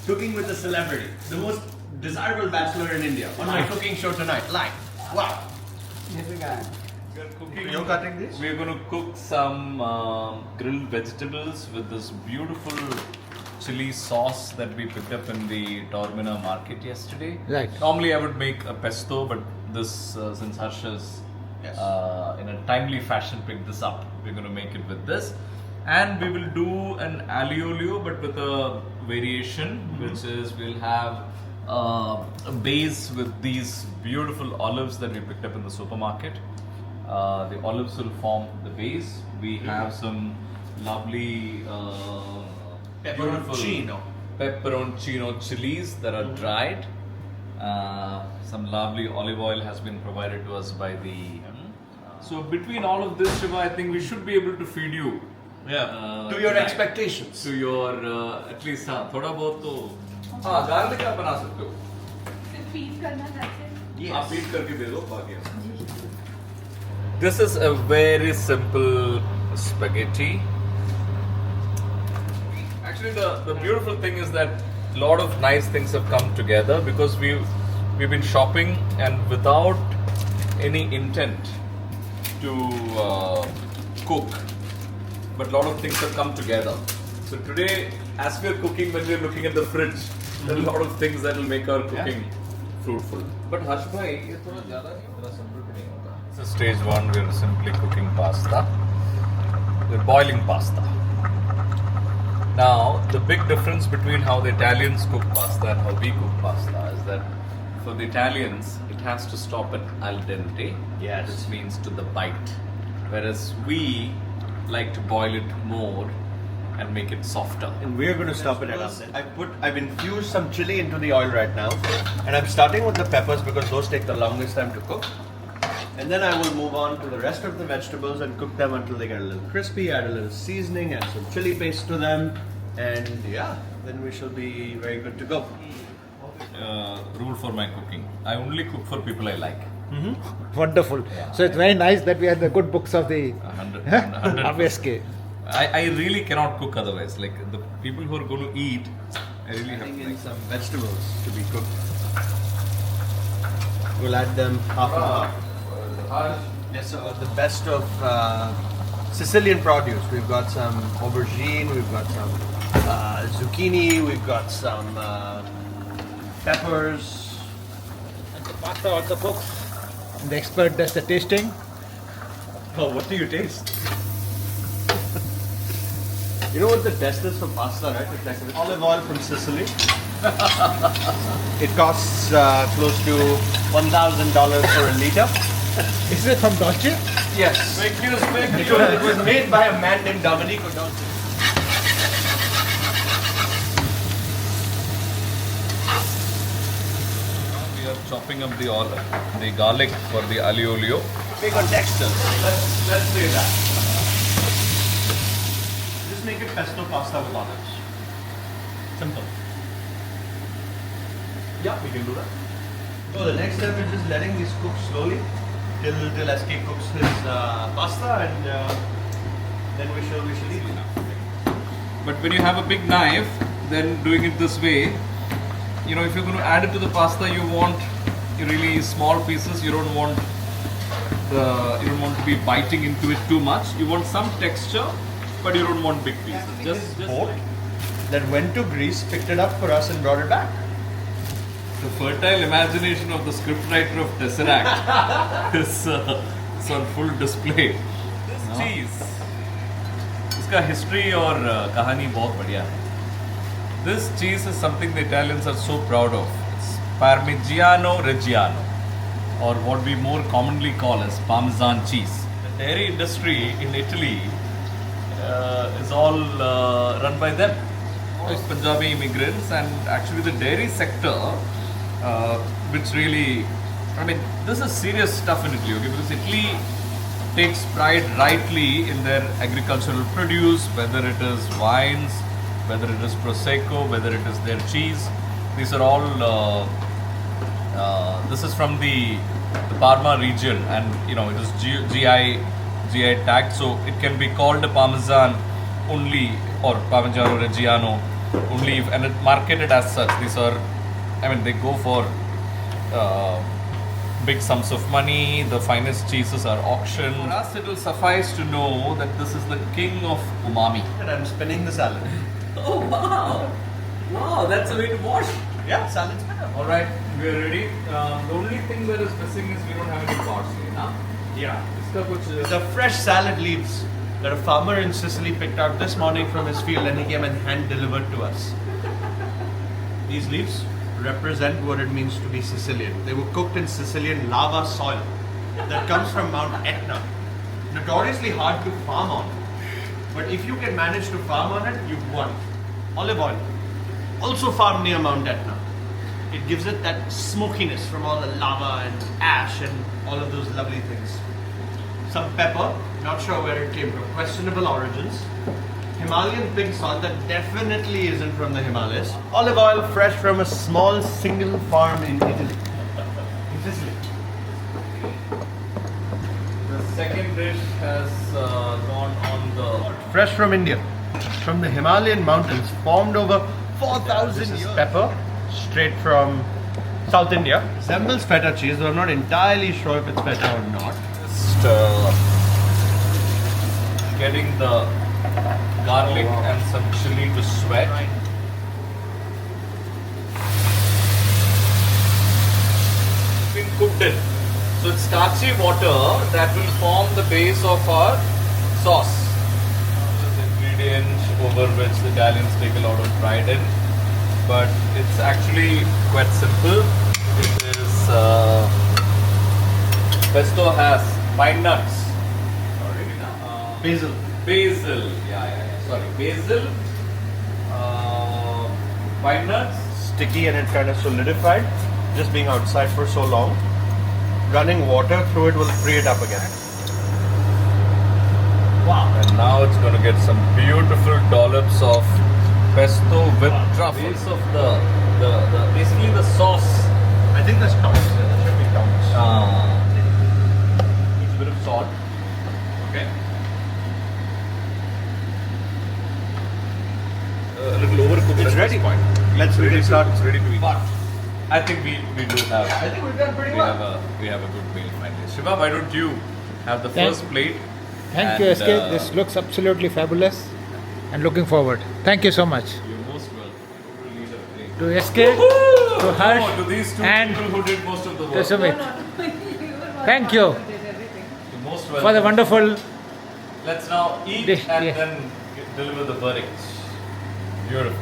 cooking with a celebrity, the most desirable bachelor in India, on my cooking show tonight. Live. Wow. You're cutting this? We're going to cook some grilled vegetables with this beautiful chili sauce that we picked up in the Taormina market yesterday. Right. Normally I would make a pesto, but this, since Harsha's in a timely fashion picked this up, we're going to make it with this. And we will do an Olio, but with a variation, which is we'll have a base with these beautiful olives that we picked up in the supermarket. The olives will form the base. We have some lovely pepperoncino chilies that are dried. Some lovely olive oil has been provided to us by the. So between all of this, Shiva, I think we should be able to feed you. To your expectations. To your at least थोड़ा बहुत तो garlic आप बना सकते हो. feed करना that's it. आप feed करके दे दो बाकी. This is a very simple spaghetti. Actually, the beautiful thing is that a lot of nice things have come together because we've been shopping and without any intent to cook, but a lot of things have come together. So today, as we're cooking, when we're looking at the fridge, there are a lot of things that will make our cooking fruitful. But Harsh bhai, ये थोड़ा ज़्यादा नहीं होगा, simple भी नहीं होगा. So stage 1, we're simply cooking pasta. We're boiling pasta. Now, the big difference between how the Italians cook pasta and how we cook pasta is that for the Italians, it has to stop at al dente, which means to the bite. Whereas we like to boil it more and make it softer. And we're going to stop it at us. I've infused some chili into the oil right now, and I'm starting with the peppers because those take the longest time to cook. And then I will move on to the rest of the vegetables and cook them until they get a little crispy, add a little seasoning, add some chili paste to them, and then we shall be very good to go. Rule for my cooking: I only cook for people I like. Wonderful. So it's very nice that we have the good books of the 100%. RBSK. I really cannot cook otherwise. Like the people who are going to eat, I really have to. Some vegetables to be cooked. We'll add them half an hour. Yes, so the best of Sicilian produce. We've got some aubergine, we've got some zucchini, we've got some peppers. And the pasta also cooks. And the expert does the tasting. Oh, what do you taste? You know what the test is for pasta, right? It's like olive oil from Sicily. It costs close to $1,000 for a liter. Is it from Dolce? Yes. It was made by a man named Domenico Dolce. We are chopping up the garlic for the aglio olio. Big on texture. Let's say that. Just make it pesto pasta with olives. Simple. Yeah, we can do that. So the next step is just letting this cook slowly till SK cooks his pasta, and then we shall eat it. But when you have a big knife, then doing it this way, you know, if you're going to add it to the pasta, you want really small pieces. You don't want to be biting into it too much. You want some texture, but you don't want big pieces. Just boat that went to Greece, picked it up for us, and brought it back. The fertile imagination of the scriptwriter of Tesseract is on full display. This cheese, इसका history और कहानी बहुत बढ़िया है. This cheese is something the Italians are so proud of. It's Parmigiano Reggiano, or what we more commonly call as Parmesan cheese. The dairy industry in Italy is all run by them. It's Punjabi immigrants, and actually the dairy sector, which really, I mean, this is serious stuff in Italy, okay? Because Italy takes pride rightly in their agricultural produce, whether it is wines, whether it is prosecco, whether it is their cheese. These are all. This is from the Parma region, and you know it is GI tagged, so it can be called a Parmesan only, or Parmigiano Reggiano only if, and it marketed as such. These are, I mean, they go for big sums of money. The finest cheeses are auctioned. For us, it will suffice to know that this is the king of umami. And I'm spinning the salad. Oh wow! Wow, that's a way to wash. Yeah, salad's better. All right, we are ready. The only thing that is missing is we don't have any parsley, now. Yeah. इसका कुछ The fresh salad leaves that a farmer in Sicily picked out this morning from his field and he came and hand delivered to us. These leaves represent what it means to be Sicilian. They were cooked in Sicilian lava soil that comes from Mount Etna. Notoriously hard to farm on. But if you can manage to farm on it, you've won. Olive oil, also farmed near Mount Etna. It gives it that smokiness from all the lava and ash and all of those lovely things. Some pepper, not sure where it came from, questionable origins. Himalayan pink salt that definitely isn't from the Himalayas. Olive oil fresh from a small single farm in Italy. In Sicily. The second dish has gone on the Fresh from India. From the Himalayan mountains, formed over 4,000 years. Pepper, straight from South India. Resembles feta cheese, though I'm not entirely sure if it's feta or not. just getting the garlic and some chili to sweat. It's been cooked in. So it's starchy water that will form the base of our sauce. This ingredient over which the Italians take a lot of pride in. But it's actually quite simple. It is pesto has pine nuts. Sorry, Basil. basil. Sorry, basil. Pine nuts. Sticky and it kind of solidified, just being outside for so long. Running water through it will free it up again. Wow. And now it's going to get some beautiful dollops of pesto with truffle. Base of the basically the sauce. I think that's counts. That should be counts. It's a bit of salt. Okay. A little overcooked. It's at ready. this point. Let's really start. It's ready to eat. But I think we do have. I think we've done pretty we well. have a good meal finally. Shiva, why don't you have the Thank- first plate? Thank you, And, SK. This looks absolutely fabulous and looking forward. Thank you so much. You're most welcome. We'll eat a plate. To SK, to Harsh, No, to these two and people who did most of the to work. Sumeet. You were one Thank who you. did everything. You're most welcome. For the wonderful Let's now eat Dish, and yeah. then deliver the verdict. Beautiful.